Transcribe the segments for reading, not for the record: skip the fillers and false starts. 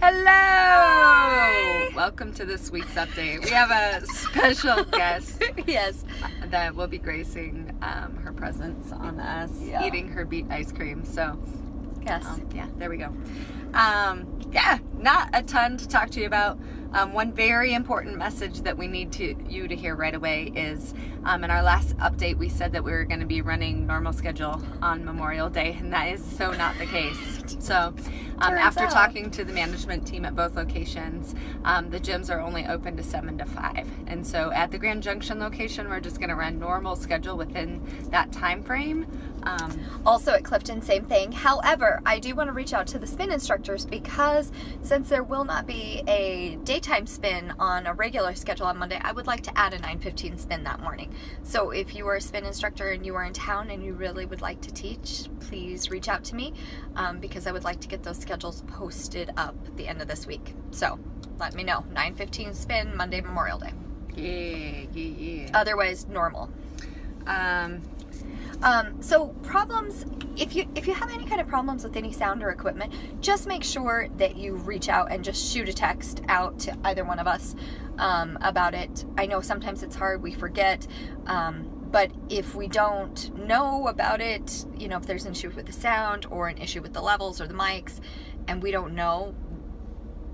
Hello! Hi. Welcome to this week's update. We have a special guest Yes. that will be gracing her presence on us, Yeah. eating her beet ice cream. So, Yes. yeah, there we go. Not a ton to talk to you about. One very important message that we need you to hear right away is in our last update, we said that we were going to be running normal schedule on Memorial Day, and that is so not the case. So, after out. talking to the management team at both locations, the gyms are only open to 7 to 5. And so at the Grand Junction location, we're just going to run normal schedule within that time frame. Also at Clifton, same thing. However, I do want to reach out to the spin instructors because since there will not be a daytime spin on a regular schedule on Monday, I would like to add a 9:15 spin that morning. So if you are a spin instructor and you are in town and you really would like to teach, please reach out to me because I would like to get those schedules posted up at the end of this week. So let me know. 9:15 spin Monday, Memorial Day. Yeah. Otherwise, normal. So problems, if you have any kind of problems with any sound or equipment, just make sure that you reach out and just shoot a text out to either one of us about it. I know sometimes it's hard, we forget, but if we don't know about it, if there's an issue with the sound or an issue with the levels or the mics, and we don't know,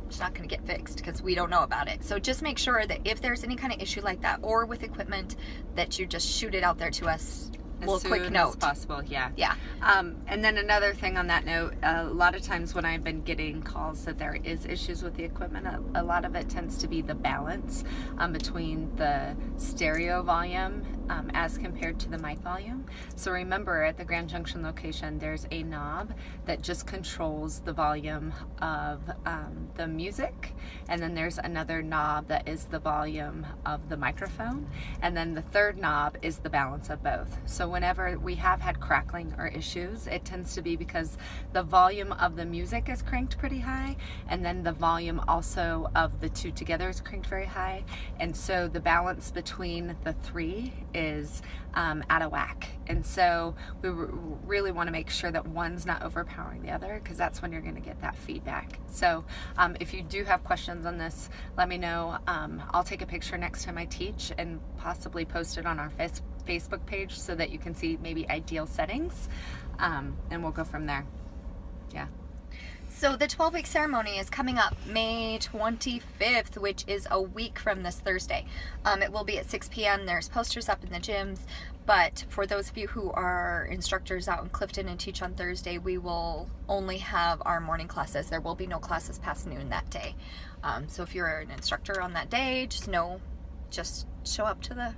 it's not going to get fixed because we don't know about it. So just make sure that if there's any kind of issue like that or with equipment, that you just shoot it out there to us. As soon as possible, yeah. Yeah. And then another thing on that note, a lot of times when I've been getting calls that there is issues with the equipment, a lot of it tends to be the balance between the stereo volume as compared to the mic volume. So remember, at the Grand Junction location, there's a knob that just controls the volume of the music, and then there's another knob that is the volume of the microphone, and then the third knob is the balance of both. So whenever we have had crackling or issues, it tends to be because the volume of the music is cranked pretty high, and then the volume also of the two together is cranked very high, and so the balance between the three is out of whack. And so we really want to make sure that one's not overpowering the other, because that's when you're going to get that feedback. So if you do have questions on this, let me know. I'll take a picture next time I teach and possibly post it on our Facebook page so that you can see maybe ideal settings, and we'll go from there. Yeah. So the 12-week ceremony is coming up May 25th, which is a week from this Thursday. It will be at 6 p.m. There's posters up in the gyms, but for those of you who are instructors out in Clifton and teach on Thursday, we will only have our morning classes. There will be no classes past noon that day. So if you're an instructor on that day, just show up to the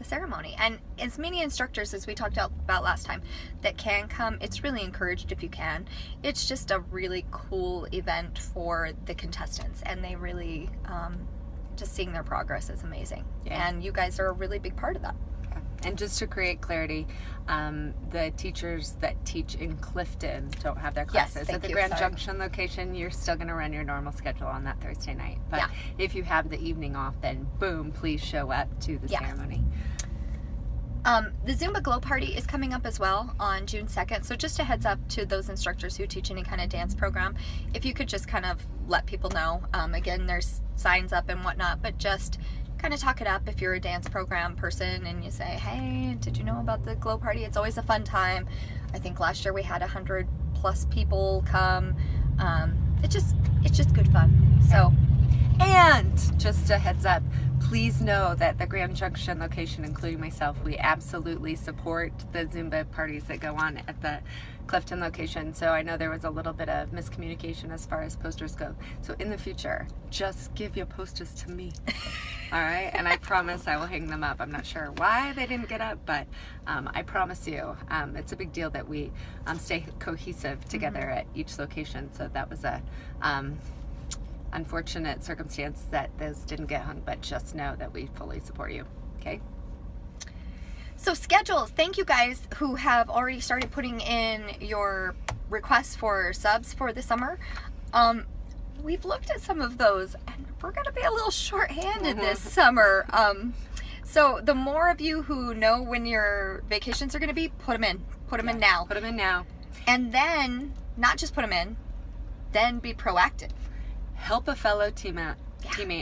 ceremony. And as many instructors as we talked about last time that can come, it's really encouraged if you can. It's just a really cool event for the contestants, and they really just seeing their progress is amazing. Yeah. And you guys are a really big part of that. And just to create clarity, the teachers that teach in Clifton don't have their classes. Yes, at the Grand Junction location, you're still going to run your normal schedule on that Thursday night. But if you have the evening off, then boom, please show up to the ceremony. The Zumba Glow Party is coming up as well on June 2nd. So just a heads up to those instructors who teach any kind of dance program. If you could just kind of let people know. Again, there's signs up and whatnot, but just kind of talk it up if you're a dance program person and you say, hey, did you know about the Glow Party? It's always a fun time. I think last year we had 100+ people come. It's just good fun. So, and just a heads up, please know that the Grand Junction location, including myself, we absolutely support the Zumba parties that go on at the Clifton location. So I know there was a little bit of miscommunication as far as posters go. So in the future, just give your posters to me. All right? And I promise I will hang them up. I'm not sure why they didn't get up, but I promise you, it's a big deal that we stay cohesive together at each location. So that was a unfortunate circumstance that those didn't get hung, but just know that we fully support you. Okay? So schedules, thank you guys who have already started putting in your requests for subs for the summer. We've looked at some of those and we're going to be a little short-handed this summer. So the more of you who know when your vacations are going to be, put them in. Put them in now. Put them in now. And then, not just put them in, then be proactive. help a fellow teammate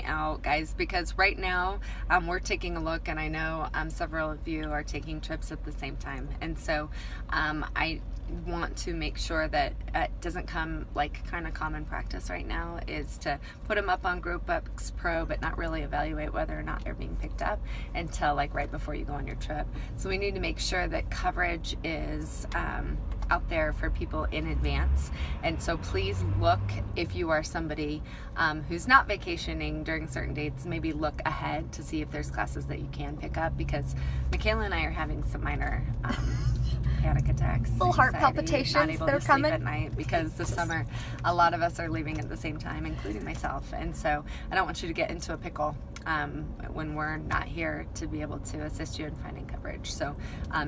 out, guys, because right now we're taking a look, and I know several of you are taking trips at the same time, and so I want to make sure that it doesn't come like kind of common practice right now is to put them up on GroupBucks Pro but not really evaluate whether or not they're being picked up until like right before you go on your trip. So we need to make sure that coverage is out there for people in advance, and so please look, if you are somebody who's not vacationing during certain dates, maybe look ahead to see if there's classes that you can pick up, because Michaela and I are having some minor panic attacks, little heart anxiety, palpitations not able that are to sleep coming at night because this summer a lot of us are leaving at the same time, including myself, and so I don't want you to get into a pickle when we're not here to be able to assist you in finding coverage. So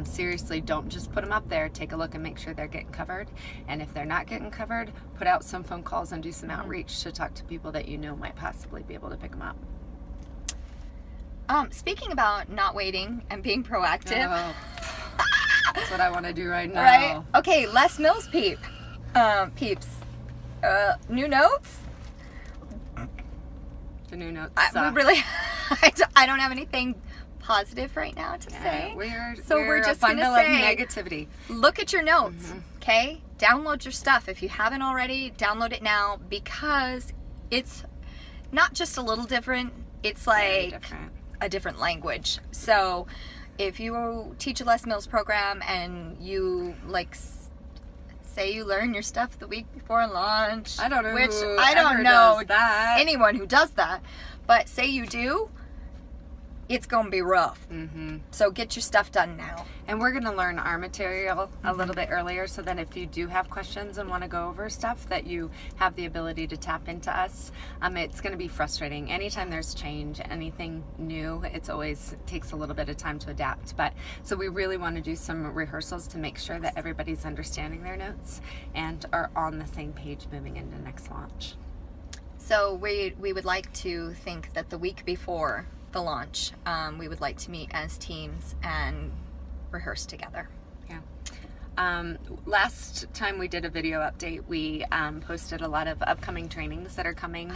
seriously, don't just put them up there. Take a look and make sure they're getting covered, and if they're not getting covered, put out some phone calls and do some outreach to talk to people that you know might possibly be able to pick them up. Speaking about not waiting and being proactive. Oh, that's what I want to do right now. Right? Okay, Les Mills peeps. New notes? The new notes We suck. really, I don't have anything positive right now to say. We're just a bundle gonna of say, negativity. look at your notes, okay? Download your stuff. If you haven't already, download it now, because it's not just a little different, it's Very like different. a different language. So if you teach a Les Mills program and you say you learn your stuff the week before launch, I don't know which who I don't ever know does that. anyone who does that, but say you do, it's gonna be rough. So get your stuff done now. And we're going to learn our material a little bit earlier, so that if you do have questions and want to go over stuff, that you have the ability to tap into us. It's going to be frustrating. Anytime there's change, anything new, it's always takes a little bit of time to adapt. But so we really want to do some rehearsals to make sure that everybody's understanding their notes and are on the same page moving into next launch. So we would like to think that the week before the launch, we would like to meet as teams and rehearse together. Last time we did a video update, we posted a lot of upcoming trainings that are coming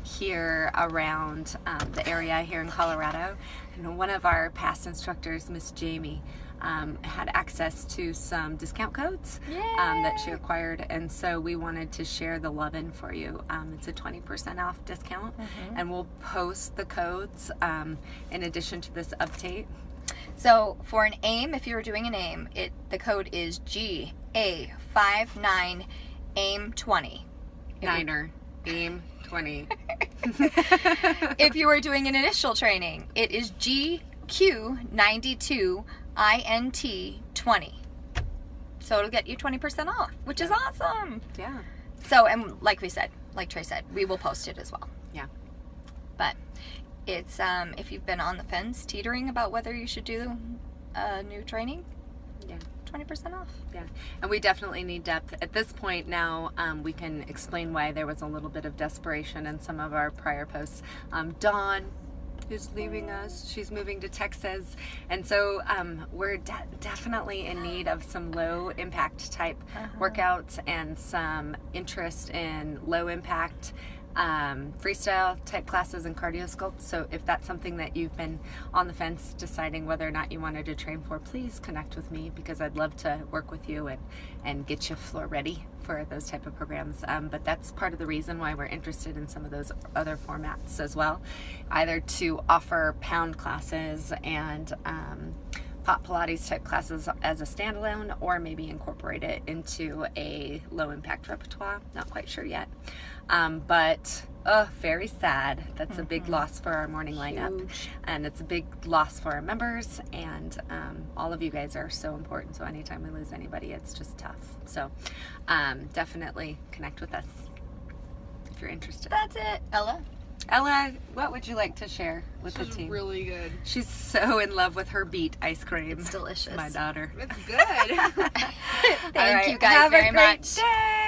here around the area here in Colorado. And one of our past instructors, Miss Jamie, had access to some discount codes that she acquired, and so we wanted to share the love-in for you. It's a 20% off discount, and we'll post the codes in addition to this update. So for an AIM, if you're doing an AIM, the code is GA59AIM20. Niner, AIM 20. If you are doing an initial training, it is GQ92INT20. So it'll get you 20% off, which is awesome. Yeah. So, and like Trey said, we will post it as well. Yeah. But it's, if you've been on the fence teetering about whether you should do a new training, 20% off. Yeah, and we definitely need depth. At this point now, we can explain why there was a little bit of desperation in some of our prior posts. Dawn is leaving us. She's moving to Texas. And so we're definitely in need of some low impact type workouts and some interest in low impact freestyle type classes and cardio sculpt. So if that's something that you've been on the fence deciding whether or not you wanted to train for, please connect with me, because I'd love to work with you and get you floor ready for those type of programs. But that's part of the reason why we're interested in some of those other formats as well, either to offer pound classes and Pop Pilates type classes as a standalone, or maybe incorporate it into a low impact repertoire. Not quite sure yet. But very sad. That's a big loss for our morning lineup. And it's a big loss for our members, and all of you guys are so important. So anytime we lose anybody, it's just tough. So definitely connect with us if you're interested. That's it. Ella, what would you like to share with the This team? is really good. She's so in love with her beet ice cream. It's delicious. My daughter. It's good. Thank you guys Have very a great much. day.